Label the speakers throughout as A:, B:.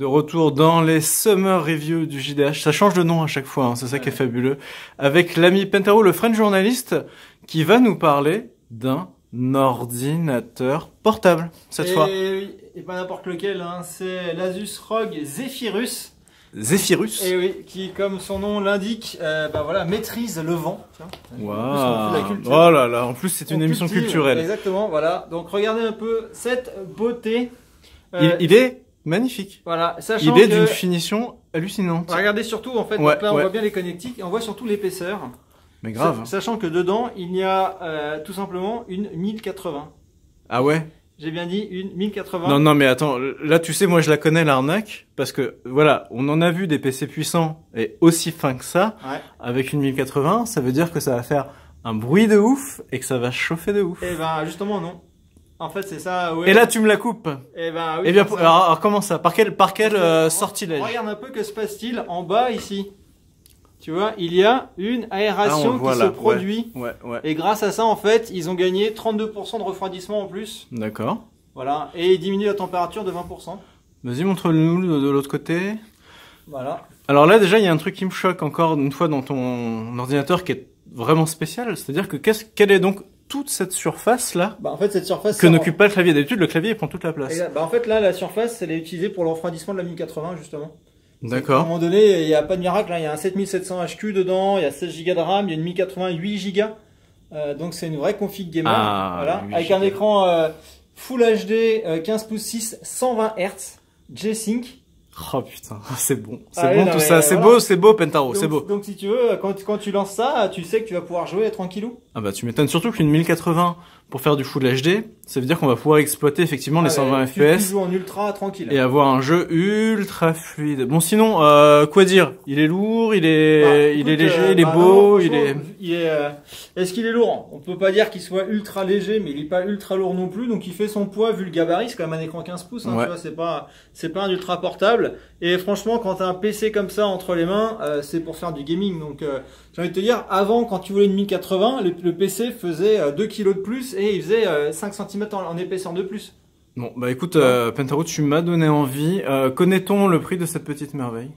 A: De retour dans les Summer Reviews du JDH. Ça change de nom à chaque fois, hein, c'est ça qui est fabuleux. Avec l'ami Pentaro, le French journaliste, qui va nous parler d'un ordinateur portable, cette fois.
B: Et pas n'importe lequel, hein, c'est l'Asus ROG Zephyrus.
A: Zephyrus.
B: Et oui, qui, comme son nom l'indique, voilà, maîtrise le vent.
A: Waouh. Oh là là, en plus c'est une émission culturelle.
B: Exactement, voilà. Donc regardez un peu cette beauté.
A: Il est magnifique.
B: Voilà,
A: il est d'une finition hallucinante.
B: Regardez surtout, en fait, donc là on voit bien les connectiques et on voit surtout l'épaisseur.
A: Mais grave.
B: Sachant que dedans, il y a tout simplement une 1080.
A: Ah ouais?
B: J'ai bien dit une 1080.
A: Non, mais attends, là tu sais, moi je la connais l'arnaque, parce que voilà, on en a vu des PC puissants et aussi fins que ça, avec une 1080, ça veut dire que ça va faire un bruit de ouf et que ça va chauffer de ouf.
B: Eh ben justement non. En fait c'est ça.
A: Ouais. Et là tu me la coupes.
B: Eh ben oui.
A: Eh bien, alors comment ça? Par quel sortilège?
B: Regarde un peu que se passe-t-il en bas ici. Tu vois, il y a une aération qui se produit.
A: Ouais.
B: Et grâce à ça, en fait, ils ont gagné 32% de refroidissement en plus.
A: D'accord.
B: Voilà. Et ils diminuent la température de 20%.
A: Vas-y, montre-nous de l'autre côté.
B: Voilà.
A: Alors là, déjà, il y a un truc qui me choque encore une fois dans ton ordinateur qui est vraiment spécial. C'est-à-dire que quelle est donc toute cette surface-là?
B: En fait, cette surface
A: que n'occupe pas le clavier. D'habitude, le clavier il prend toute la place.
B: En fait, là, la surface, elle est utilisée pour le refroidissement de la 1080, justement.
A: D'accord.
B: À un moment donné, il n'y a pas de miracle, hein. Il y a un 7700 HQ dedans, il y a 16 Go de RAM, il y a une 1080 8 Go. Donc c'est une vraie config gamer, voilà, avec un écran Full HD 15 pouces 6 120 Hz G-Sync.
A: Oh putain, c'est bon, tout ça, c'est beau Pentaro, c'est beau.
B: Donc si tu veux, quand tu lances ça, tu sais que tu vas pouvoir jouer tranquillou.
A: Ah bah tu m'étonnes, surtout qu'une 1080 pour faire du Full HD, ça veut dire qu'on va pouvoir exploiter effectivement les 120 FPS.
B: Tu joues en ultra tranquille.
A: Et avoir un jeu ultra fluide. Bon sinon, quoi dire? Il est lourd, il est léger, il est beau,
B: Est-ce qu'il est lourd? On peut pas dire qu'il soit ultra léger, mais il est pas ultra lourd non plus. Donc il fait son poids vu le gabarit, c'est quand même un écran 15 pouces. Hein, tu vois, c'est pas un ultra portable. Et franchement, quand t'as un PC comme ça entre les mains, c'est pour faire du gaming. Donc j'ai envie de te dire, avant, quand tu voulais une 1080, le PC faisait 2 kg de plus et il faisait 5 cm en épaisseur de plus.
A: Bon, bah écoute, Pentaro, tu m'as donné envie. Connaît-on le prix de cette petite merveille?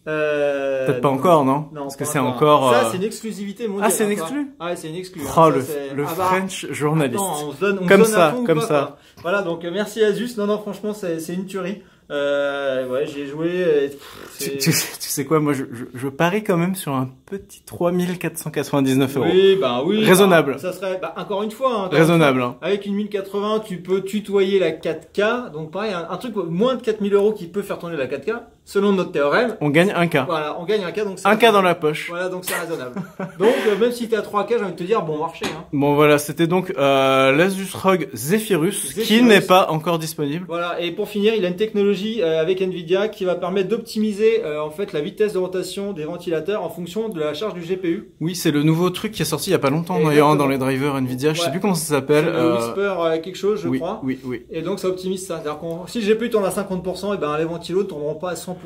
A: Peut-être pas encore, non?
B: Non,
A: parce que c'est encore.
B: Ça, c'est une exclusivité mondiale.
A: Ah, c'est une exclu?
B: Ah, c'est une exclu.
A: Oh, le French journaliste.
B: Attends, on se donne
A: comme ça.
B: Voilà, donc merci Asus. Non, franchement, c'est une tuerie. J'y ai joué.
A: Tu sais quoi, moi je parie quand même sur un petit 3499 €.
B: Oui.
A: Raisonnable.
B: Ça serait, encore une fois, hein,
A: raisonnable. Hein.
B: Avec une 1080, tu peux tutoyer la 4K. Donc pareil, un truc moins de 4000 € qui peut faire tourner la 4K. Selon notre théorème.
A: On gagne 1K.
B: Voilà, on gagne 1K. Donc
A: 1K dans la poche.
B: Voilà, donc c'est raisonnable. Donc, même si t'es à 3K, j'ai envie de te dire, bon marché, hein.
A: Bon, voilà, c'était donc, l'Asus ROG Zephyrus, qui n'est pas encore disponible.
B: Voilà. Et pour finir, il a une technologie, avec Nvidia qui va permettre d'optimiser, en fait, la vitesse de rotation des ventilateurs en fonction de la charge du GPU.
A: Oui, c'est le nouveau truc qui est sorti il y a pas longtemps, d'ailleurs, dans les drivers Nvidia. Je sais plus comment ça s'appelle.
B: Le Whisper, quelque chose, je crois.
A: Oui.
B: Et donc, ça optimise ça. C'est-à-dire si le GPU tourne à 50%, et les ventilos ne tourneront pas à 100%.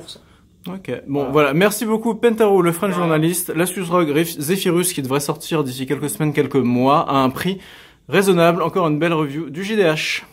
A: Ok, bon voilà, merci beaucoup Pentaro, le French journaliste, l'Asus ROG Zephyrus qui devrait sortir d'ici quelques semaines, quelques mois, à un prix raisonnable, encore une belle review du JDH.